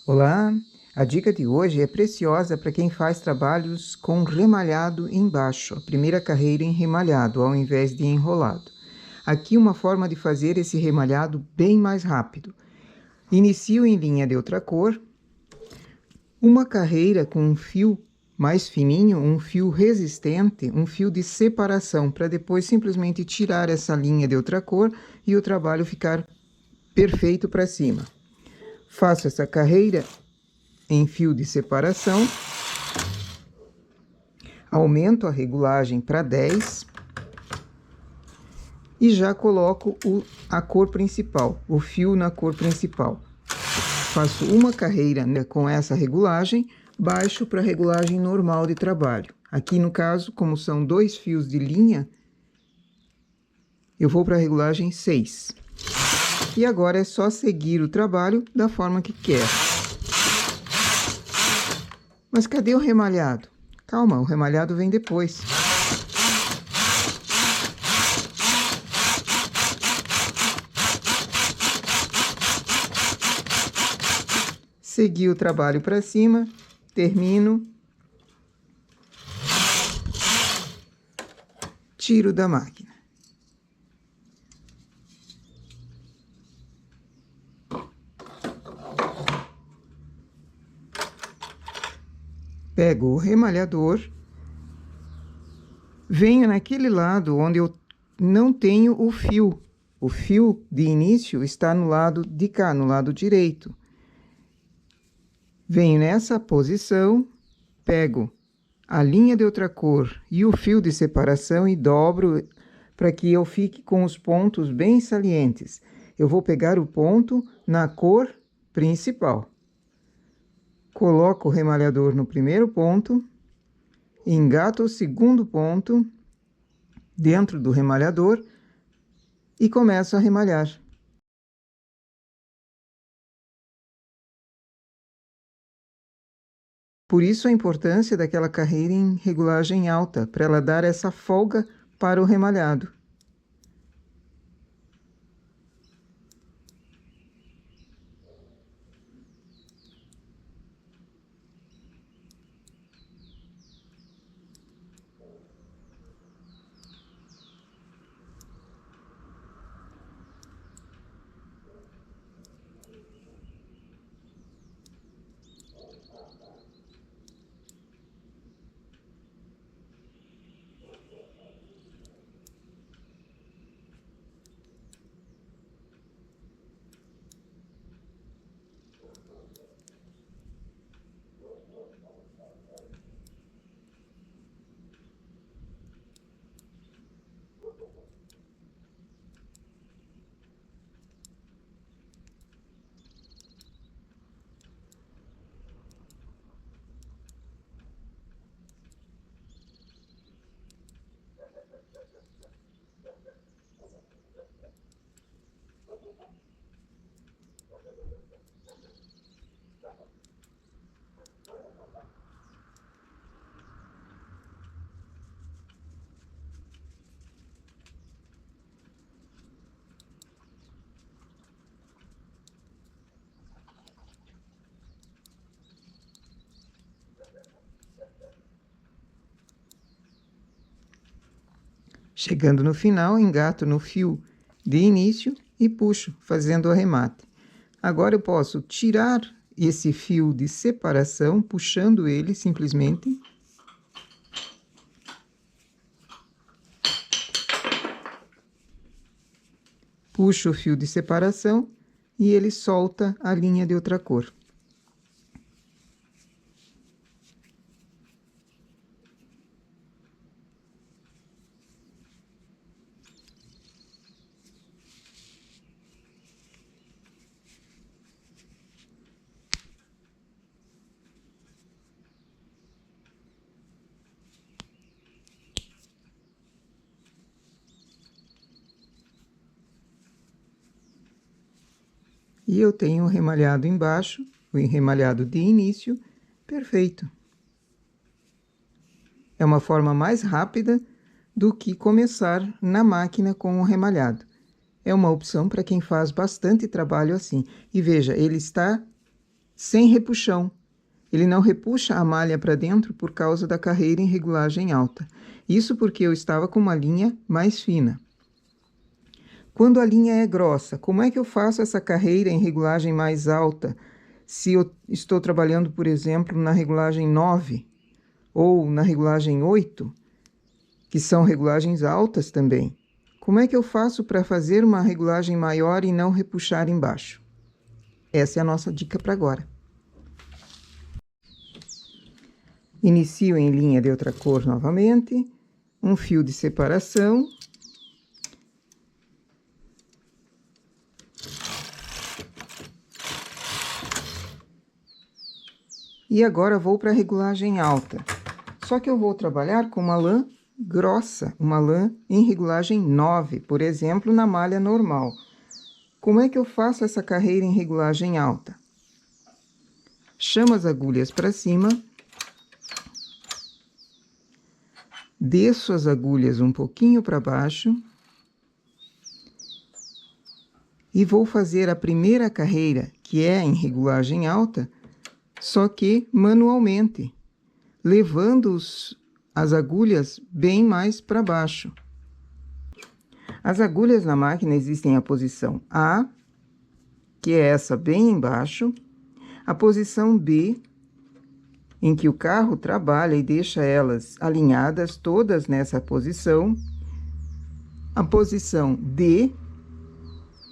Olá! A dica de hoje é preciosa para quem faz trabalhos com remalhado embaixo, a primeira carreira em remalhado, ao invés de enrolado. Aqui uma forma de fazer esse remalhado bem mais rápido. Inicio em linha de outra cor, uma carreira com um fio mais fininho, um fio resistente, um fio de separação, para depois simplesmente tirar essa linha de outra cor e o trabalho ficar perfeito para cima. Faço essa carreira em fio de separação, aumento a regulagem para 10 e já coloco a cor principal, o fio na cor principal. Faço uma carreira, né, com essa regulagem, baixo para a regulagem normal de trabalho. Aqui no caso, como são 2 fios de linha, eu vou para a regulagem 6. E agora é só seguir o trabalho da forma que quer. Mas cadê o remalhado? Calma, o remalhado vem depois. Segui o trabalho para cima, termino, tiro da máquina. Pego o remalhador, venho naquele lado onde eu não tenho o fio. O fio de início está no lado de cá, no lado direito. Venho nessa posição, pego a linha de outra cor e o fio de separação e dobro para que eu fique com os pontos bem salientes. Eu vou pegar o ponto na cor principal. Coloco o remalhador no primeiro ponto, engato o segundo ponto dentro do remalhador e começo a remalhar. Por isso a importância daquela carreira em regulagem alta, para ela dar essa folga para o remalhado. Chegando no final, engato no fio de início e puxo, fazendo o arremate. Agora eu posso tirar esse fio de separação, puxando ele simplesmente. Puxo o fio de separação e ele solta a linha de outra cor. E eu tenho o remalhado embaixo, o remalhado de início, perfeito. É uma forma mais rápida do que começar na máquina com o remalhado. É uma opção para quem faz bastante trabalho assim. E veja, ele está sem repuxão. Ele não repuxa a malha para dentro por causa da carreira em regulagem alta. Isso porque eu estava com uma linha mais fina. Quando a linha é grossa, como é que eu faço essa carreira em regulagem mais alta? Se eu estou trabalhando, por exemplo, na regulagem 9 ou na regulagem 8, que são regulagens altas também. Como é que eu faço para fazer uma regulagem maior e não repuxar embaixo? Essa é a nossa dica para agora. Inicio em linha de outra cor novamente, um fio de separação. E agora vou para a regulagem alta. Só que eu vou trabalhar com uma lã grossa, uma lã em regulagem 9, por exemplo, na malha normal. Como é que eu faço essa carreira em regulagem alta? Chamo as agulhas para cima, desço as agulhas um pouquinho para baixo e vou fazer a primeira carreira, que é em regulagem alta, só que manualmente, levando as agulhas bem mais para baixo. As agulhas na máquina existem a posição A, que é essa bem embaixo, a posição B, em que o carro trabalha e deixa elas alinhadas todas nessa posição, a posição D,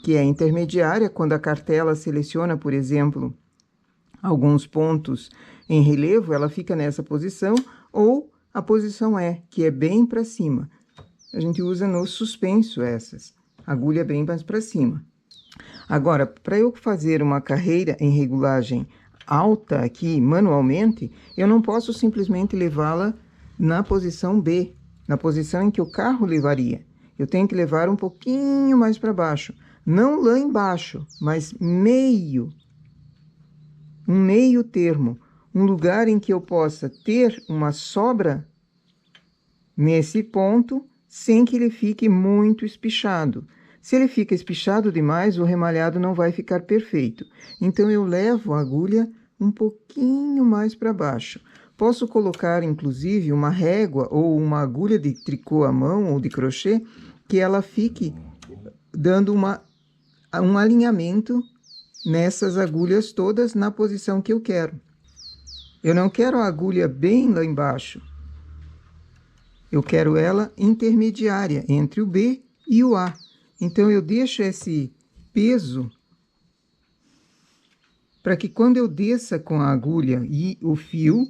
que é intermediária, quando a cartela seleciona, por exemplo, alguns pontos em relevo, ela fica nessa posição, ou a posição E, que é bem para cima. A gente usa no suspenso essas, agulha bem mais para cima. Agora, para eu fazer uma carreira em regulagem alta aqui, manualmente, eu não posso simplesmente levá-la na posição B, na posição em que o carro levaria. Eu tenho que levar um pouquinho mais para baixo. Não lá embaixo, mas um meio termo, um lugar em que eu possa ter uma sobra nesse ponto, sem que ele fique muito espichado. Se ele fica espichado demais, o remalhado não vai ficar perfeito. Então, eu levo a agulha um pouquinho mais para baixo. Posso colocar, inclusive, uma régua ou uma agulha de tricô à mão ou de crochê, que ela fique dando um alinhamento nessas agulhas todas na posição que eu quero. Eu não quero a agulha bem lá embaixo. Eu quero ela intermediária entre o B e o A. Então, eu deixo esse peso para que quando eu desça com a agulha e o fio,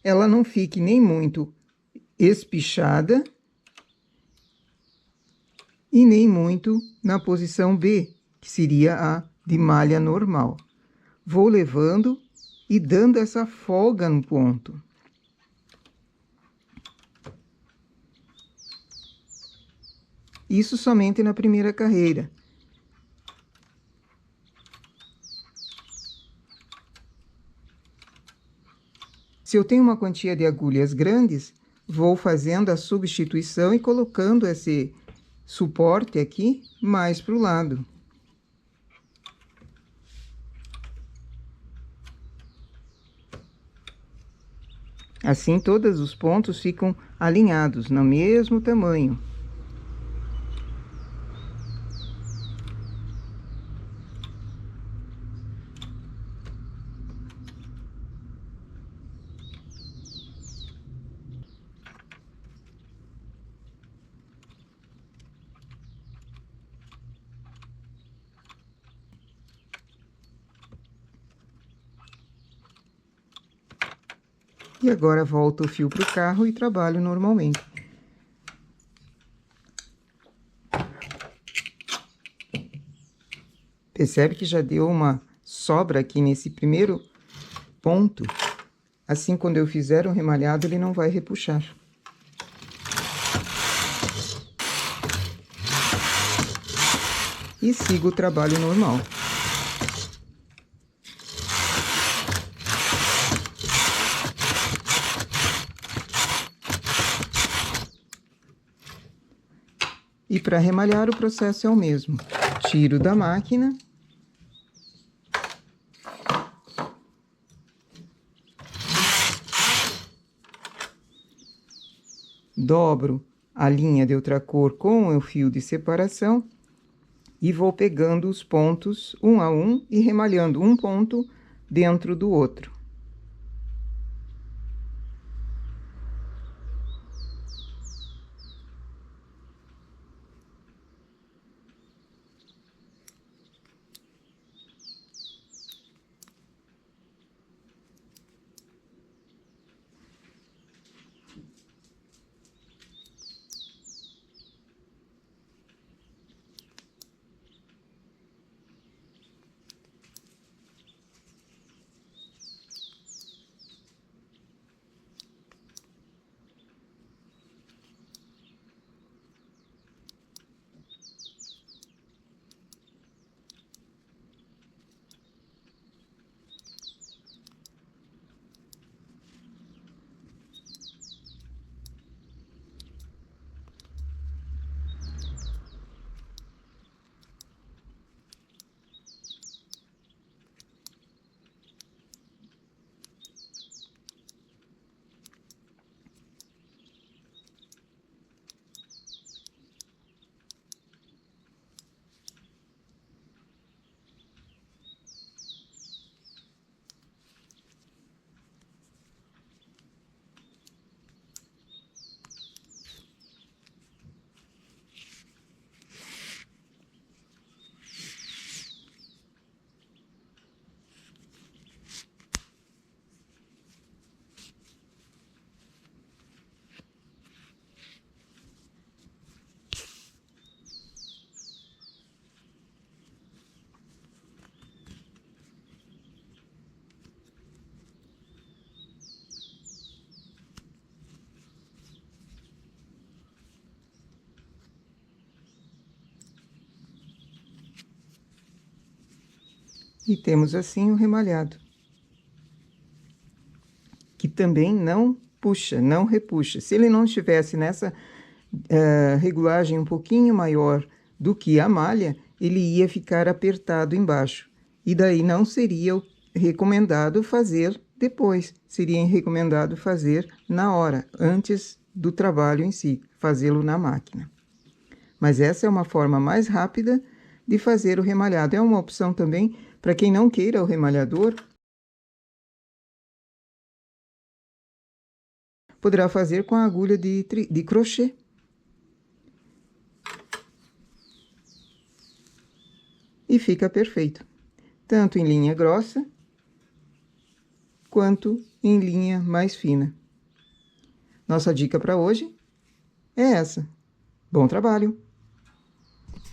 ela não fique nem muito espichada e nem muito na posição B, que seria a de malha normal. Vou levando e dando essa folga no ponto. Isso somente na primeira carreira. Se eu tenho uma quantia de agulhas grandes, vou fazendo a substituição e colocando esse suporte aqui mais para o lado. Assim, todos os pontos ficam alinhados, no mesmo tamanho. E agora volto o fio para o carro e trabalho normalmente. Percebe que já deu uma sobra aqui nesse primeiro ponto. Assim, quando eu fizer o remalhado, ele não vai repuxar. E sigo o trabalho normal. E para remalhar, o processo é o mesmo. Tiro da máquina. dobro a linha de outra cor com o fio de separação e vou pegando os pontos um a um e remalhando um ponto dentro do outro. E temos assim o remalhado, que também não puxa, não repuxa. Se ele não estivesse nessa regulagem um pouquinho maior do que a malha, ele ia ficar apertado embaixo. E daí não seria recomendado fazer depois, seria recomendado fazer na hora, antes do trabalho em si, fazê-lo na máquina. Mas essa é uma forma mais rápida de fazer o remalhado. É uma opção também para quem não queira o remalhador, poderá fazer com a agulha de crochê. E fica perfeito, tanto em linha grossa, quanto em linha mais fina. Nossa dica para hoje é essa. Bom trabalho!